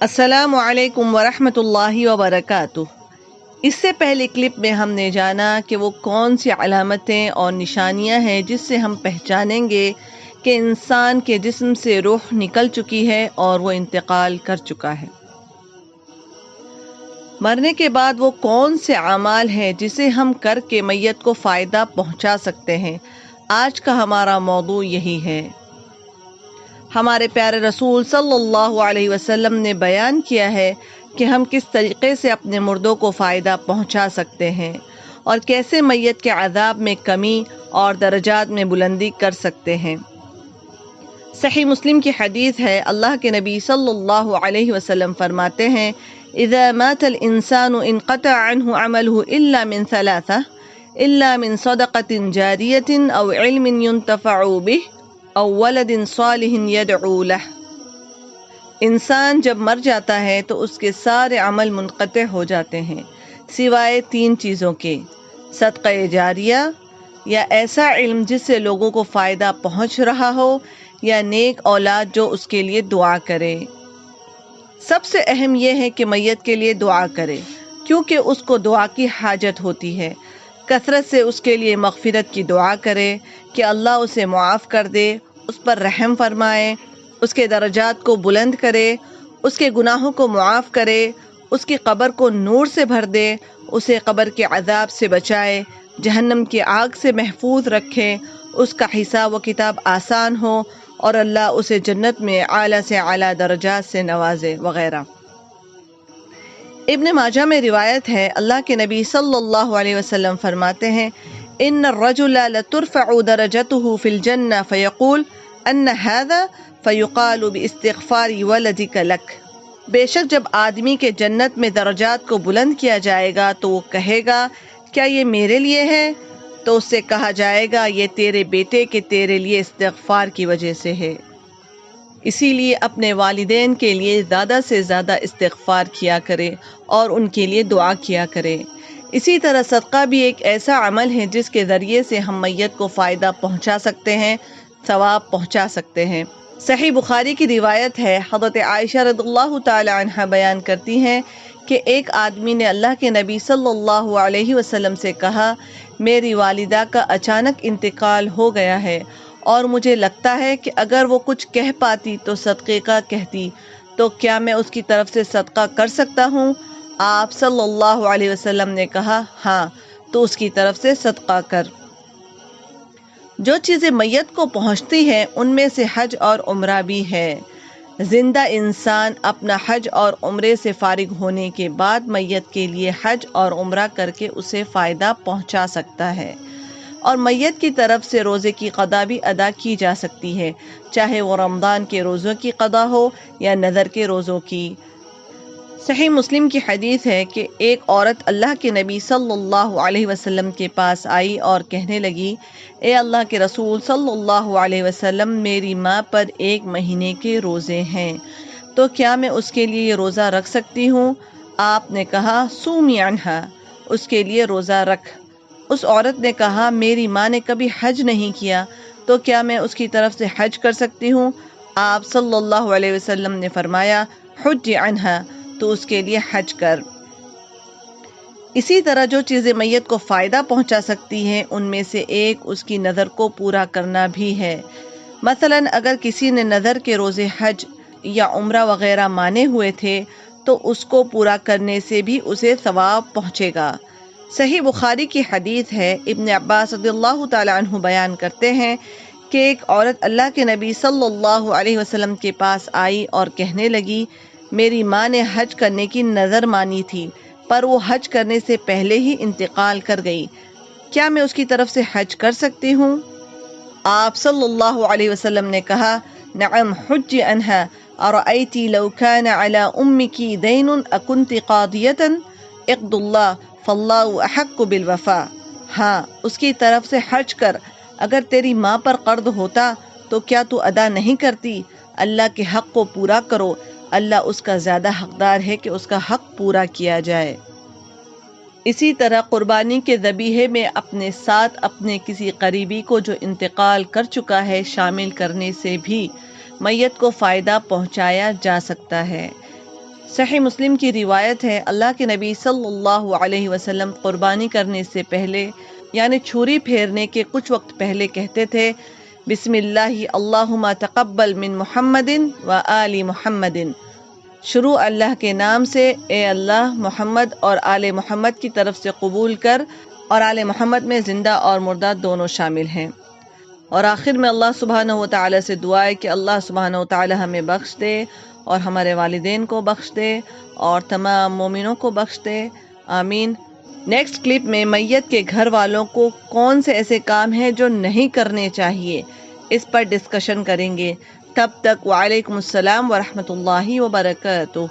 السلام علیکم ورحمۃ اللہ وبرکاتہ۔ اس سے پہلے کلپ میں ہم نے جانا کہ وہ کون سی علامتیں اور نشانیاں ہیں جس سے ہم پہچانیں گے کہ انسان کے جسم سے روح نکل چکی ہے اور وہ انتقال کر چکا ہے۔ مرنے کے بعد وہ کون سے اعمال ہیں جسے ہم کر کے میت کو فائدہ پہنچا سکتے ہیں۔ آج کا ہمارا موضوع یہی ہے۔ ہمارے پیارے رسول صلی اللہ علیہ وسلم نے بیان کیا ہے کہ ہم کس طریقے سے اپنے مردوں کو فائدہ پہنچا سکتے ہیں اور کیسے میت کے عذاب میں کمی اور درجات میں بلندی کر سکتے ہیں۔ صحیح مسلم کی حدیث ہے، اللہ کے نبی صلی اللہ علیہ وسلم فرماتے ہیں، اذا مات الانسان انقطع عنه عمله الا من ثلاثة الا من صدقة جارية او علم ينتفع به او ولد صالح يدعو له۔ انسان جب مر جاتا ہے تو اس کے سارے عمل منقطع ہو جاتے ہیں سوائے تین چیزوں کے: صدقہ جاریہ، یا ایسا علم جس سے لوگوں کو فائدہ پہنچ رہا ہو، یا نیک اولاد جو اس کے لیے دعا کرے۔ سب سے اہم یہ ہے کہ میت کے لیے دعا کرے، کیونکہ اس کو دعا کی حاجت ہوتی ہے۔ کثرت سے اس کے لیے مغفرت کی دعا کرے کہ اللہ اسے معاف کر دے، اس پر رحم فرمائے، اس کے درجات کو بلند کرے، اس کے گناہوں کو معاف کرے، اس کی قبر کو نور سے بھر دے، اسے قبر کے عذاب سے بچائے، جہنم کی آگ سے محفوظ رکھے، اس کا حساب و کتاب آسان ہو اور اللہ اسے جنت میں اعلیٰ سے اعلیٰ درجات سے نوازے وغیرہ۔ ابن ماجہ میں روایت ہے، اللہ کے نبی صلی اللہ علیہ وسلم فرماتے ہیں، ان الرجل لترفع درجته في الجنة فيقول ان هذا فيقال باستغفار ولدك لك۔ بے شک جب آدمی کے جنت میں درجات کو بلند کیا جائے گا تو وہ کہے گا، کیا یہ میرے لیے ہے؟ تو اس سے کہا جائے گا، یہ تیرے بیٹے کے تیرے لیے استغفار کی وجہ سے ہے۔ اسی لیے اپنے والدین کے لیے زیادہ سے زیادہ استغفار کیا کرے اور ان کے لیے دعا کیا کرے۔ اسی طرح صدقہ بھی ایک ایسا عمل ہے جس کے ذریعے سے ہم میت کو فائدہ پہنچا سکتے ہیں، ثواب پہنچا سکتے ہیں۔ صحیح بخاری کی روایت ہے، حضرت عائشہ رضی اللہ تعالی عنہا بیان کرتی ہیں کہ ایک آدمی نے اللہ کے نبی صلی اللہ علیہ وسلم سے کہا، میری والدہ کا اچانک انتقال ہو گیا ہے اور مجھے لگتا ہے کہ اگر وہ کچھ کہہ پاتی تو صدقے کا کہتی، تو کیا میں اس کی طرف سے صدقہ کر سکتا ہوں؟ آپ صلی اللہ علیہ وسلم نے کہا، ہاں، تو اس کی طرف سے صدقہ کر۔ جو چیزیں میت کو پہنچتی ہیں ان میں سے حج اور عمرہ بھی ہے۔ زندہ انسان اپنا حج اور عمرے سے فارغ ہونے کے بعد میت کے لیے حج اور عمرہ کر کے اسے فائدہ پہنچا سکتا ہے، اور میت کی طرف سے روزے کی قضا بھی ادا کی جا سکتی ہے، چاہے وہ رمضان کے روزوں کی قضا ہو یا نذر کے روزوں کی۔ صحیح مسلم کی حدیث ہے کہ ایک عورت اللہ کے نبی صلی اللہ علیہ وسلم کے پاس آئی اور کہنے لگی، اے اللہ کے رسول صلی اللہ علیہ وسلم، میری ماں پر 1 مہینے کے روزے ہیں، تو کیا میں اس کے لیے یہ روزہ رکھ سکتی ہوں؟ آپ نے کہا، صومی عنہا، اس کے لیے روزہ رکھ۔ اس عورت نے کہا، میری ماں نے کبھی حج نہیں کیا، تو کیا میں اس کی طرف سے حج کر سکتی ہوں؟ آپ صلی اللہ علیہ وسلم نے فرمایا، حج عنہا، تو اس کے لیے حج کر۔ اسی طرح جو چیزیں میت کو فائدہ پہنچا سکتی ہیں ان میں سے ایک اس کی نظر کو پورا کرنا بھی ہے۔ مثلا اگر کسی نے نظر کے روزے حج یا عمرہ وغیرہ مانے ہوئے تھے تو اس کو پورا کرنے سے بھی اسے ثواب پہنچے گا۔ صحیح بخاری کی حدیث ہے، ابن عباس رضی اللہ تعالی عنہ بیان کرتے ہیں کہ ایک عورت اللہ کے نبی صلی اللہ علیہ وسلم کے پاس آئی اور کہنے لگی، میری ماں نے حج کرنے کی نظر مانی تھی، پر وہ حج کرنے سے پہلے ہی انتقال کر گئی، کیا میں اس کی طرف سے حج کر سکتی ہوں؟ آپ صلی اللہ علیہ وسلم نے کہا، نعم، حج عنہا، ارأیتی لو کان علی امکی دین اکنت قاضیۃ اقض اللہ فاللہ احق بالوفاء۔ ہاں، اس کی طرف سے حج کر۔ اگر تیری ماں پر قرض ہوتا تو کیا تو ادا نہیں کرتی؟ اللہ کے حق کو پورا کرو، اللہ اس کا زیادہ حقدار ہے کہ اس کا حق پورا کیا جائے۔ اسی طرح قربانی کے ذبیحے میں اپنے ساتھ اپنے کسی قریبی کو جو انتقال کر چکا ہے شامل کرنے سے بھی میت کو فائدہ پہنچایا جا سکتا ہے۔ صحیح مسلم کی روایت ہے، اللہ کے نبی صلی اللہ علیہ وسلم قربانی کرنے سے پہلے یعنی چھری پھیرنے کے کچھ وقت پہلے کہتے تھے، بسم اللہ اللہم تقبل من محمد و آل محمد، شروع اللہ کے نام سے، اے اللہ محمد اور آل محمد کی طرف سے قبول کر، اور آل محمد میں زندہ اور مردہ دونوں شامل ہیں۔ اور آخر میں اللہ سبحانہ و تعالیٰ سے دعا ہے کہ اللہ سبحانہ و تعالیٰ ہمیں بخش دے اور ہمارے والدین کو بخش دے اور تمام مومنوں کو بخش دے، آمین۔ نیکسٹ کلپ میں میت کے گھر والوں کو کون سے ایسے کام ہیں جو نہیں کرنے چاہیے، اس پر ڈسکشن کریں گے۔ تب تک وعلیکم السلام ورحمۃ اللہ وبرکاتہ۔